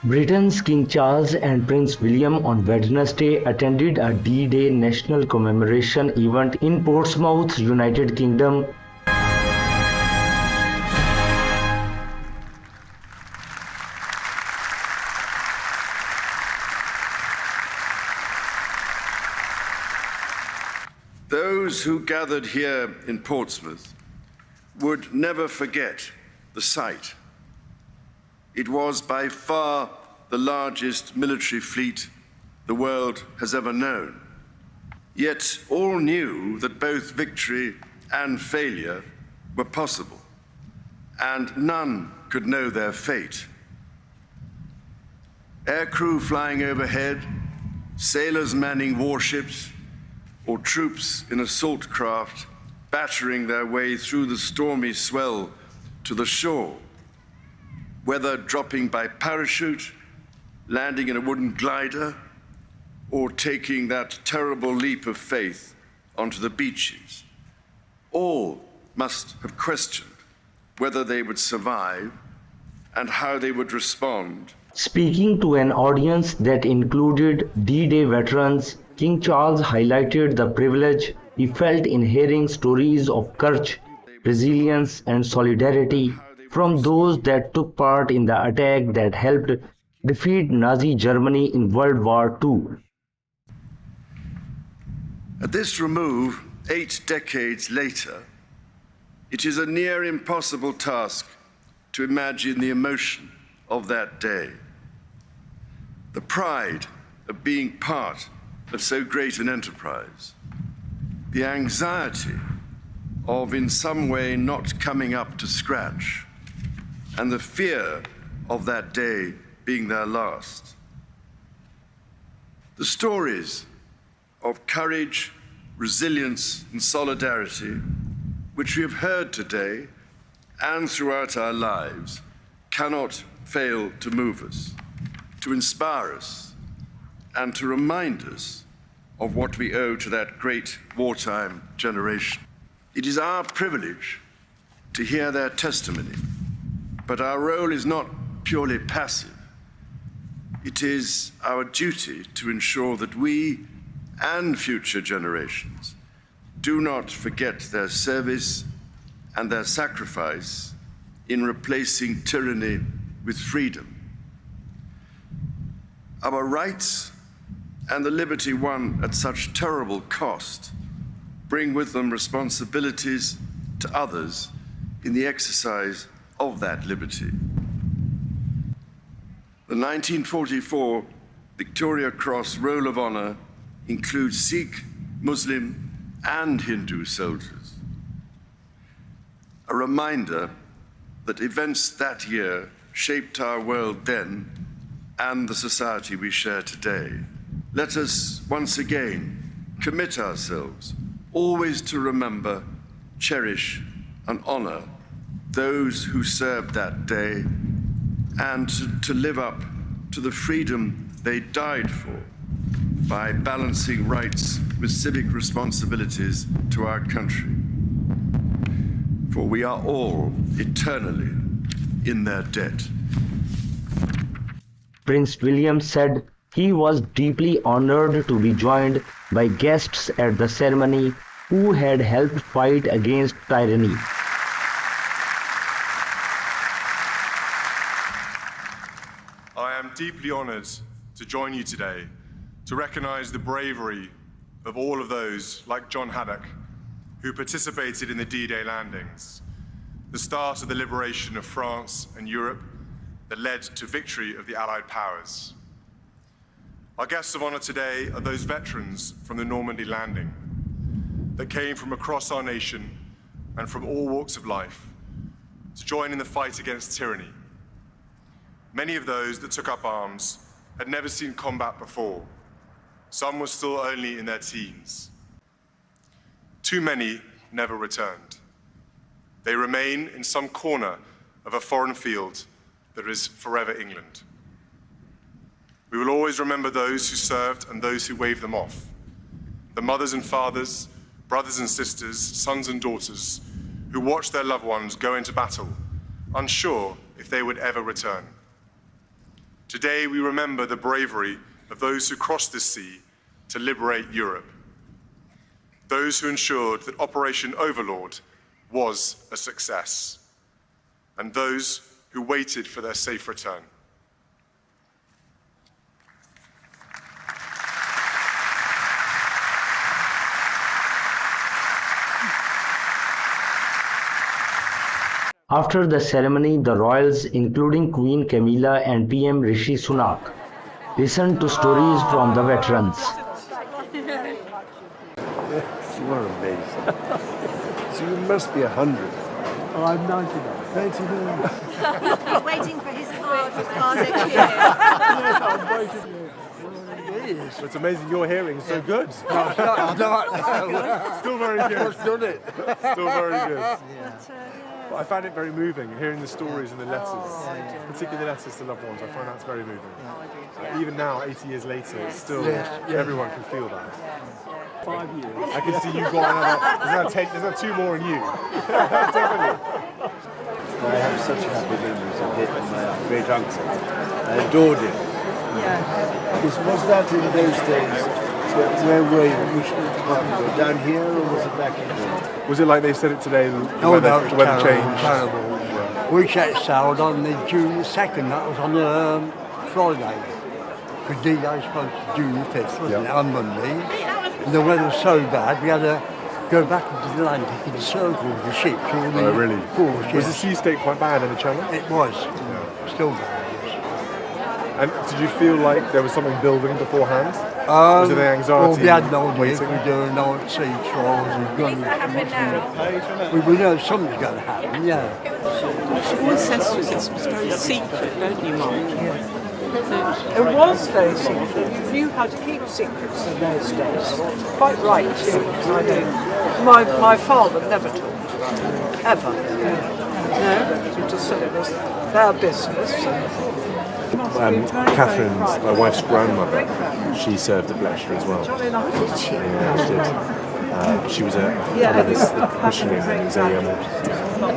Britain's King Charles and Prince William on Wednesday attended a D-Day national commemoration event in Portsmouth, United Kingdom. Those who gathered here in Portsmouth would never forget the sight. It was by far the largest military fleet the world has ever known. Yet all knew that both victory and failure were possible, and none could know their fate. Aircrew flying overhead, sailors manning warships, or troops in assault craft battering their way through the stormy swell to the shore, whether dropping by parachute, landing in a wooden glider, or taking that terrible leap of faith onto the beaches. All must have questioned whether they would survive and how they would respond. Speaking to an audience that included D-Day veterans, King Charles highlighted the privilege he felt in hearing stories of courage, resilience, and solidarity from those that took part in the attack that helped defeat Nazi Germany in World War II. At this remove, 8 decades later, it is a near impossible task to imagine the emotion of that day. The pride of being part of so great an enterprise, the anxiety of in some way not coming up to scratch, and the fear of that day being their last. The stories of courage, resilience, and solidarity, which we have heard today and throughout our lives, cannot fail to move us, to inspire us, and to remind us of what we owe to that great wartime generation. It is our privilege to hear their testimony, but our role is not purely passive. It is our duty to ensure that we and future generations do not forget their service and their sacrifice in replacing tyranny with freedom. Our rights and the liberty won at such terrible cost bring with them responsibilities to others in the exercise of that liberty. The 1944 Victoria Cross Roll of Honor includes Sikh, Muslim, and Hindu soldiers. A reminder that events that year shaped our world then and the society we share today. Let us once again commit ourselves always to remember, cherish, and honor those who served that day and to live up to the freedom they died for by balancing rights with civic responsibilities to our country. For we are all eternally in their debt. Prince William said he was deeply honored to be joined by guests at the ceremony who had helped fight against tyranny. I am deeply honored to join you today to recognize the bravery of all of those like John Haddock who participated in the D-Day landings, the start of the liberation of France and Europe that led to victory of the Allied powers. Our guests of honor today are those veterans from the Normandy landing that came from across our nation and from all walks of life to join in the fight against tyranny. Many of those that took up arms had never seen combat before. Some were still only in their teens. Too many never returned. They remain in some corner of a foreign field that is forever England. We will always remember those who served and those who waved them off. The mothers and fathers, brothers and sisters, sons and daughters who watched their loved ones go into battle, unsure if they would ever return. Today we remember the bravery of those who crossed the sea to liberate Europe. Those who ensured that Operation Overlord was a success, and those who waited for their safe return. After the ceremony, the royals, including Queen Camilla and PM Rishi Sunak, listened to stories from the veterans. You are amazing. So you must be 100. Oh, I'm 99. 99. Waiting for his car next year. Yes, I'm waiting. It's amazing your hearing is so good. No. Still very good. What's done it? Still very good. But I found it very moving, hearing the stories and the letters, particularly the letters to loved ones. I find that's very moving. Even now, 80 years later, it's still, everyone can feel that. 5 years. I can see you got another, there's another 2 more in you. Definitely. I have such happy memories of him and my great uncle. I adored him. Because was that in those days? Where were you? Which department? Down here or was it back in there? Was it like they said it today, the No, weather, that was the weather terrible, changed? terrible. We set sailed on the June the 2nd, that was on a Friday. Because D-Day was supposed to June the 5th, wasn't it, on Monday. And the weather was so bad, we had to go back into the Atlantic in circles, the ships, all the really? four ships. Was the sea state quite bad in the channel? It was, still bad, yes. And did you feel like there was something building beforehand? Was it the anxiety? Well, we had no idea if waiting? we do no sea trials and guns. We know something's going to happen, yeah. Always says to us it's very secret, don't you, Mike? It was very secret. You knew how to keep secrets in those days. Quite right, too. I mean, my father never talked, ever. No, he just said it was their business. Catherine's, my wife's grandmother, she served at Bletchley as well. Did she? Yeah, she did. She was a missionary in the museum.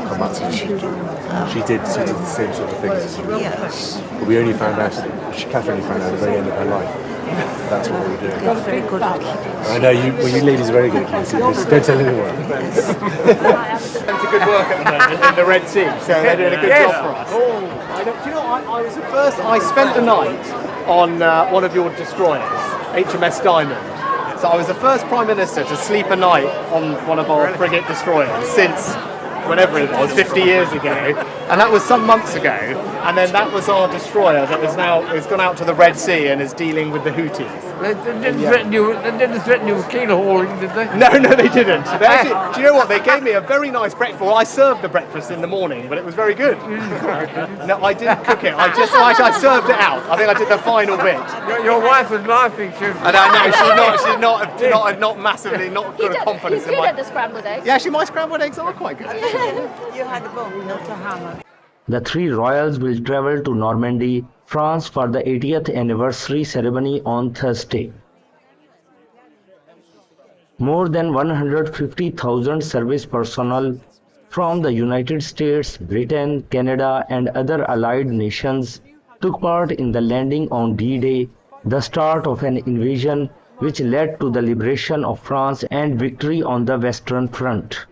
Come back to she did the same sort of things as you. Yes. But we only found out, Catherine only found out at the very end of her life. That's what we were doing. You're very good at keeping. I know, you ladies are very good at keeping secrets. Don't tell anyone. It's a good work at the moment in the Red Sea, so they're doing a good job for us. Do you know, I was the first, I spent the night on one of your destroyers, HMS Diamond. So I was the first Prime Minister to sleep a night on one of our frigate destroyers since whenever it was, 50 years ago, and that was some months ago, and then that was our destroyer that has gone out to the Red Sea and is dealing with the Houthis. They didn't threaten you with keel hauling, did they? No, they didn't. They actually, do you know what? They gave me a very nice breakfast. Well, I served the breakfast in the morning, but it was very good. No, I didn't cook it. I served it out. I think I did the final bit. Your wife was laughing, she was... And she's not massively, not good at confidence He's good in my... at the scrambled eggs. Yeah, my scrambled eggs are quite good. You had a bone, not a hammer. The 3 royals will travel to Normandy, France for the 80th anniversary ceremony on Thursday. More than 150,000 service personnel from the United States, Britain, Canada and other allied nations took part in the landing on D-Day, the start of an invasion which led to the liberation of France and victory on the Western Front.